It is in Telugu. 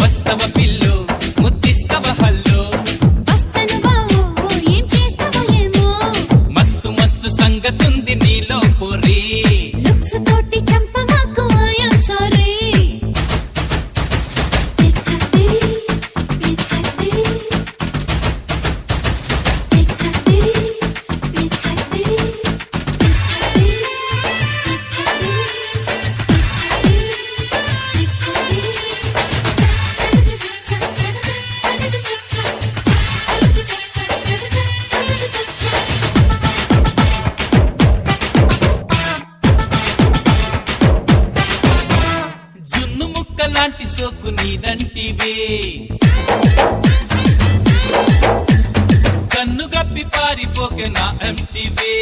వస్తవ పిల్లు ముద్దిస్తవ హల్లు వస్తను బావో ఏం చేస్తావో ఏమో మస్తు మస్తు సంగతుంది నీలో పొరి లుక్స్ తోటి చంప మాకు ఐయామ్ సారీ జున్ను ముక్క లాంటి సోకు నీదంటివే కన్ను గప్పి పారిపోకే నా ఎంటివే